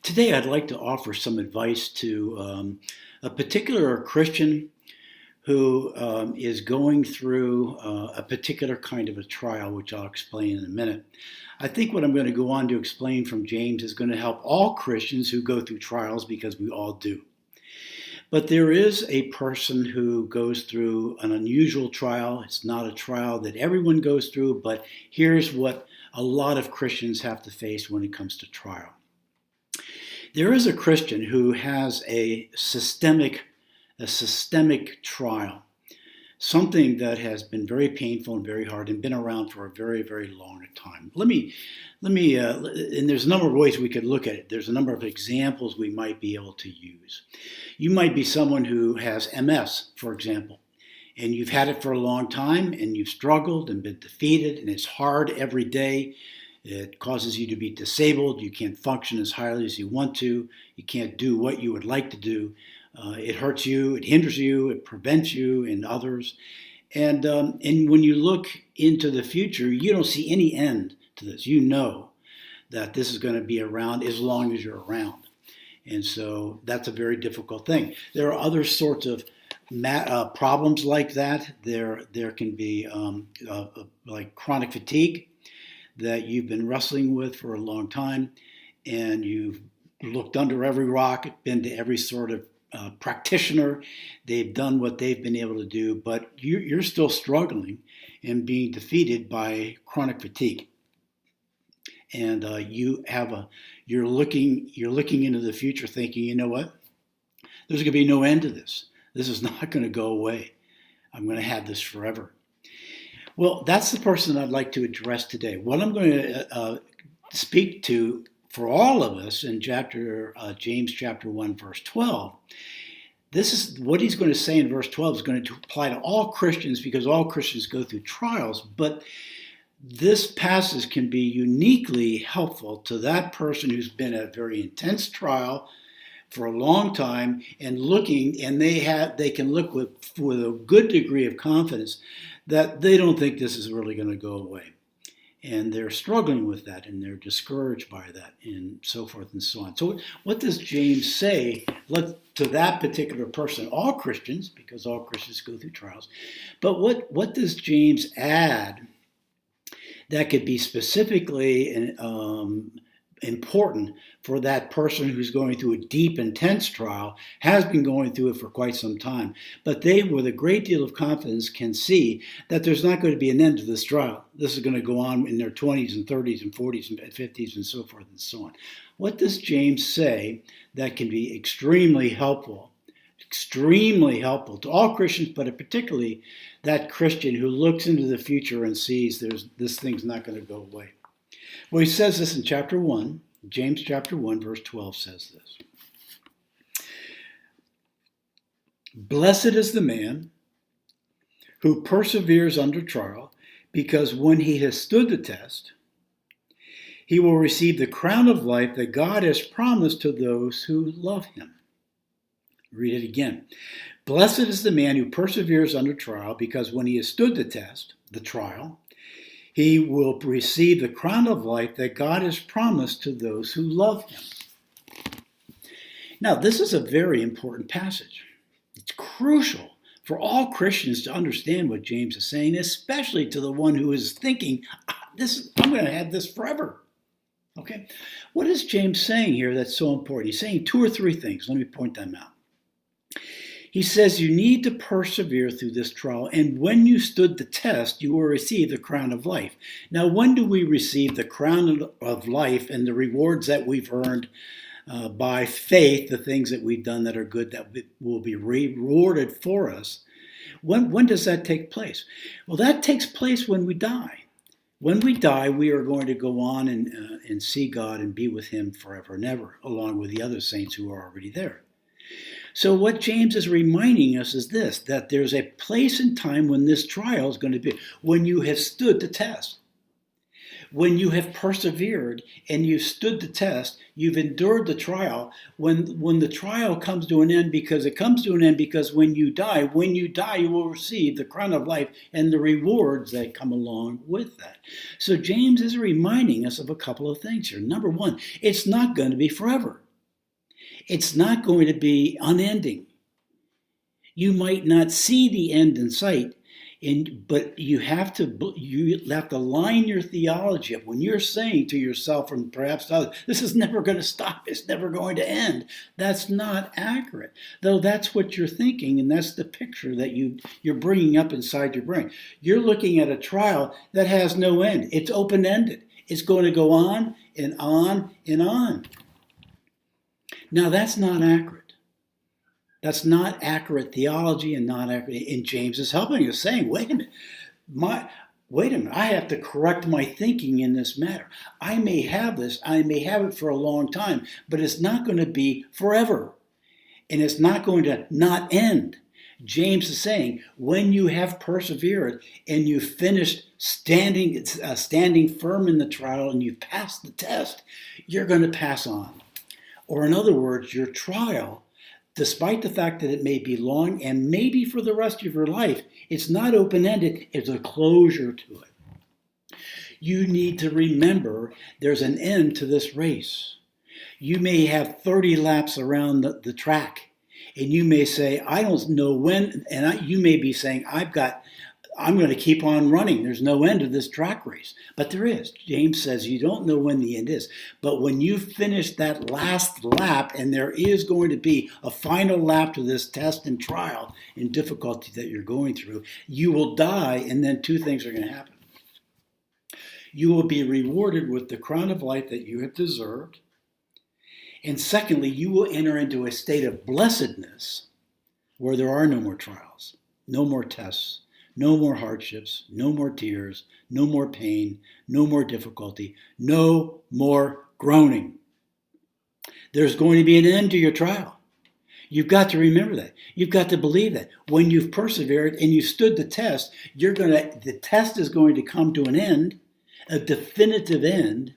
Today, I'd like to offer some advice to a particular Christian who is going through a particular kind of a trial, which I'll explain in a minute. I think what I'm going to go on to explain from James is going to help all Christians who go through trials because we all do. But there is a person who goes through an unusual trial. It's not a trial that everyone goes through, but here's what a lot of Christians have to face when it comes to trial. There is a Christian who has a systemic trial, something that has been very painful and very hard and been around for a very, very long time. And there's a number of ways we could look at it. There's a number of examples we might be able to use. You might be someone who has MS, for example, and you've had it for a long time and you've struggled and been defeated and it's hard every day. It causes you to be disabled. You can't function as highly as you want to. You can't do what you would like to do. It hurts you. It hinders you. It prevents you and others. And when you look into the future, you don't see any end to this. You know that this is going to be around as long as you're around. And so that's a very difficult thing. There are other sorts of problems like that. There can be like chronic fatigue that you've been wrestling with for a long time, and you've looked under every rock, been to every sort of practitioner. They've done what they've been able to do, but you're still struggling and being defeated by chronic fatigue. And you're looking into the future thinking, you know what? There's going to be no end to this. This is not going to go away. I'm going to have this forever. Well, that's the person I'd like to address today. What I'm going to speak to for all of us in James chapter 1, verse 12, this is what he's going to say in verse 12 is going to apply to all Christians because all Christians go through trials. But this passage can be uniquely helpful to that person who's been in a very intense trial for a long time and they can look with a good degree of confidence that they don't think this is really going to go away. And they're struggling with that and they're discouraged by that and so forth and so on. So what does James say to that particular person? All Christians, because all Christians go through trials. But what does James add that could be specifically important for that person who's going through a deep, intense trial, has been going through it for quite some time. But they, with a great deal of confidence, can see that there's not going to be an end to this trial. This is going to go on in their 20s and 30s and 40s and 50s and so forth and so on. What does James say that can be extremely helpful to all Christians, but particularly that Christian who looks into the future and sees this thing's not going to go away? Well, he says this in chapter 1. James chapter 1, verse 12 says this. Blessed is the man who perseveres under trial, because when he has stood the test, he will receive the crown of life that God has promised to those who love him. Read it again. Blessed is the man who perseveres under trial, because when he has stood the test, the trial, he will receive the crown of life that God has promised to those who love him. Now, this is a very important passage. It's crucial for all Christians to understand what James is saying, especially to the one who is thinking, I'm going to have this forever. Okay? What is James saying here that's so important? He's saying two or three things. Let me point them out. He says you need to persevere through this trial, and when you stood the test, you will receive the crown of life. Now, when do we receive the crown of life and the rewards that we've earned by faith, the things that we've done that are good that will be rewarded for us? When does that take place? Well, that takes place when we die. When we die, we are going to go on and see God and be with him forever and ever, along with the other saints who are already there. So what James is reminding us is this, that there's a place and time when this trial is going to be, when you have stood the test. When you have persevered and you've stood the test, you've endured the trial, when the trial comes to an end, because it comes to an end because when you die, you will receive the crown of life and the rewards that come along with that. So James is reminding us of a couple of things here. Number one, it's not going to be forever. It's not going to be unending. You might not see the end in sight, but you have to line your theology up when you're saying to yourself and perhaps to others, this is never going to stop, it's never going to end. That's not accurate, though that's what you're thinking, and that's the picture that you're bringing up inside your brain. You're looking at a trial that has no end. It's open-ended. It's going to go on and on and on. Now that's not accurate. That's not accurate theology and not accurate. And James is helping us, saying, wait a minute, I have to correct my thinking in this matter. I may have this, I may have it for a long time, but it's not going to be forever. And it's not going to not end. James is saying, when you have persevered and you've finished standing firm in the trial and you've passed the test, you're going to pass on. Or in other words, your trial, despite the fact that it may be long and maybe for the rest of your life, it's not open-ended, it's a closure to it. You need to remember there's an end to this race. You may have 30 laps around the track, and you may say, I don't know when, and you may be saying, I'm going to keep on running. There's no end to this track race. But there is. James says you don't know when the end is. But when you finish that last lap, and there is going to be a final lap to this test and trial and difficulty that you're going through, you will die, and then two things are going to happen. You will be rewarded with the crown of life that you have deserved. And secondly, you will enter into a state of blessedness where there are no more trials, no more tests, no more hardships, no more tears, no more pain, no more difficulty, no more groaning. There's going to be an end to your trial. You've got to remember that. You've got to believe that. When you've persevered and you've stood the test, the test is going to come to an end, a definitive end.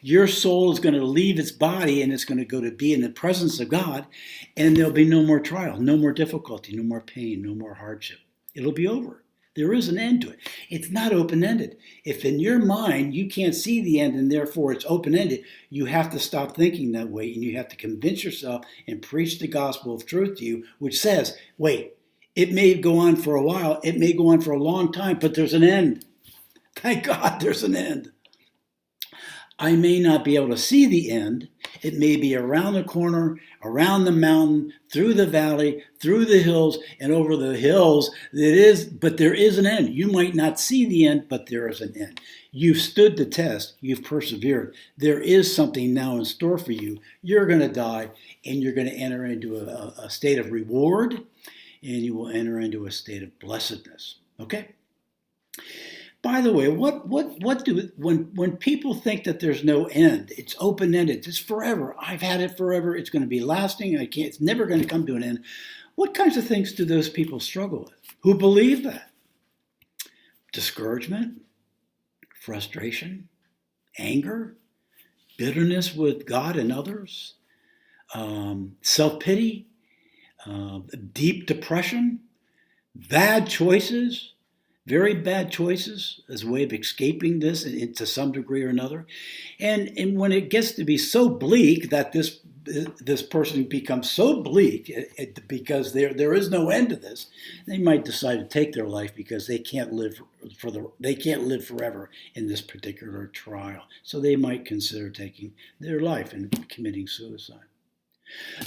Your soul is going to leave its body and it's going to go to be in the presence of God, and there'll be no more trial, no more difficulty, no more pain, no more hardship. It'll be over. There is an end to it. It's not open-ended. If in your mind you can't see the end and therefore it's open-ended, you have to stop thinking that way, and you have to convince yourself and preach the gospel of truth to you, which says, wait, it may go on for a while, it may go on for a long time, but there's an end. Thank God there's an end. I may not be able to see the end. It may be around the corner, around the mountain, through the valley, through the hills, and over the hills. But there is an end. You might not see the end, but there is an end. You've stood the test. You've persevered. There is something now in store for you. You're going to die, and you're going to enter into a state of reward, and you will enter into a state of blessedness. Okay? By the way, when people think that there's no end, it's open-ended, it's forever. I've had it forever. It's going to be lasting. It's never going to come to an end. What kinds of things do those people struggle with? Who believe that? Discouragement, frustration, anger, bitterness with God and others, self-pity, deep depression, bad choices. Very bad choices as a way of escaping this to some degree or another. And when it gets to be so bleak that this person becomes so bleak because there is no end to this, they might decide to take their life because they can't live forever in this particular trial. So they might consider taking their life and committing suicide.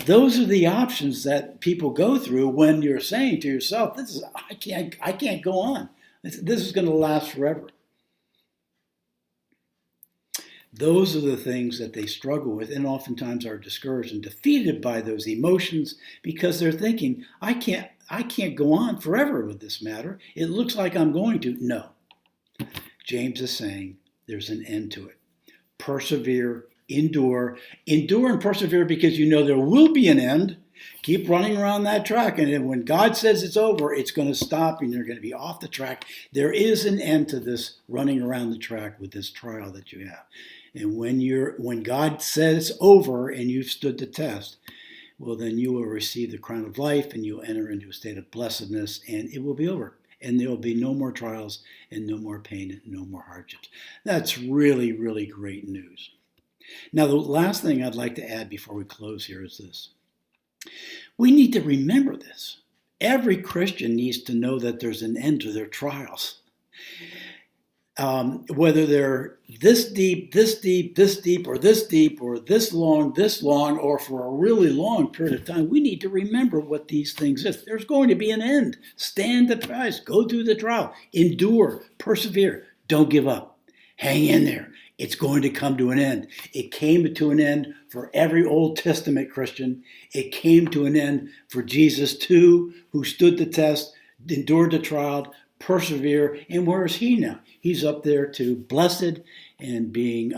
Those are the options that people go through when you're saying to yourself, I can't go on. This is going to last forever. Those are the things that they struggle with and oftentimes are discouraged and defeated by those emotions because they're thinking, I can't go on forever with this matter. It looks like I'm going to. No. James is saying there's an end to it. Persevere, endure and persevere because you know there will be an end. Keep running around that track, and then when God says it's over, it's going to stop and you're going to be off the track. There is an end to this running around the track with this trial that you have. And when God says it's over and you've stood the test, well, then you will receive the crown of life and you'll enter into a state of blessedness, and it will be over. And there will be no more trials and no more pain and no more hardships. That's really, really great news. Now, the last thing I'd like to add before we close here is this. We need to remember this. Every Christian needs to know that there's an end to their trials. Whether they're this deep, this deep, this deep, or this deep, or this long, or for a really long period of time, we need to remember what these things is. There's going to be an end. Stand the test, go through the trial, endure, persevere, don't give up. Hang in there. It's going to come to an end. It came to an end for every Old Testament Christian. It came to an end for Jesus too, who stood the test, endured the trial, persevere. And where is he now? He's up there to blessed and being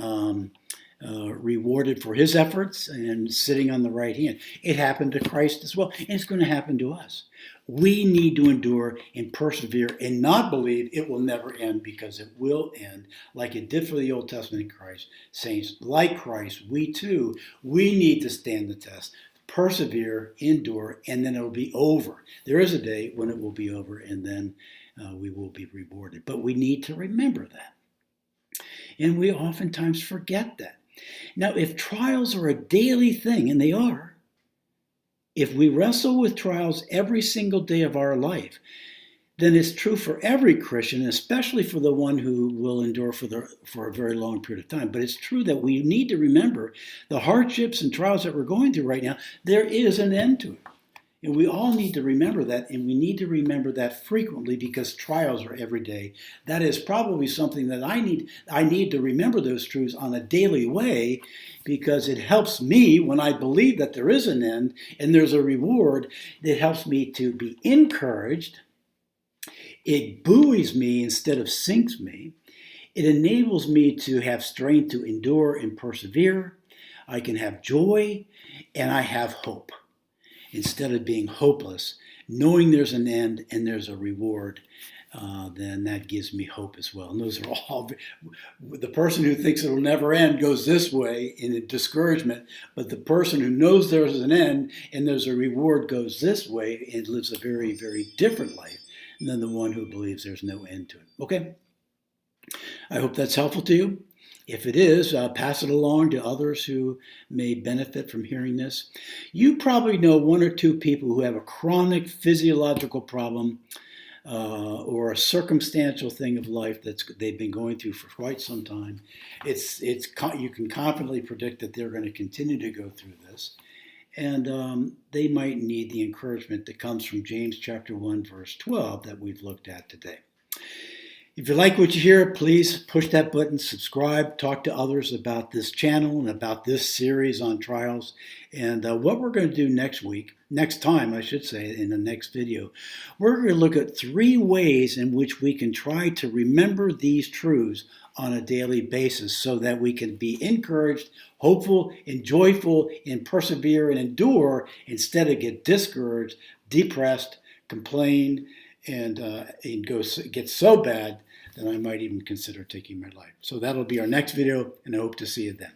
rewarded for his efforts and sitting on the right hand. It happened to Christ as well, and it's going to happen to us. We need to endure and persevere and not believe it will never end, because it will end like it did for the Old Testament Christ saints. Like Christ, we too, we need to stand the test, persevere, endure, and then it will be over. There is a day when it will be over, and then we will be rewarded. But we need to remember that. And we oftentimes forget that. Now, if trials are a daily thing, and they are, if we wrestle with trials every single day of our life, then it's true for every Christian, especially for the one who will endure for a very long period of time. But it's true that we need to remember the hardships and trials that we're going through right now, there is an end to it. And we all need to remember that, and we need to remember that frequently, because trials are every day. That is probably something that I need to remember those truths on a daily way, because it helps me when I believe that there is an end and there's a reward. It helps me to be encouraged. It buoys me instead of sinks me. It enables me to have strength to endure and persevere. I can have joy, and I have hope. Instead of being hopeless, knowing there's an end and there's a reward, then that gives me hope as well. And those are all, the person who thinks it'll never end goes this way in a discouragement, but the person who knows there's an end and there's a reward goes this way and lives a very, very different life than the one who believes there's no end to it. Okay? I hope that's helpful to you. If it is, pass it along to others who may benefit from hearing this. You probably know one or two people who have a chronic physiological problem or a circumstantial thing of life that they've been going through for quite some time. You can confidently predict that they're going to continue to go through this, and they might need the encouragement that comes from James chapter 1, verse 12 that we've looked at today. If you like what you hear, please push that button, subscribe, talk to others about this channel and about this series on trials. And what we're going to do next time, in the next video, we're going to look at 3 ways in which we can try to remember these truths on a daily basis so that we can be encouraged, hopeful, and joyful, and persevere and endure instead of get discouraged, depressed, complain, and get so bad that I might even consider taking my life. So that'll be our next video, and I hope to see you then.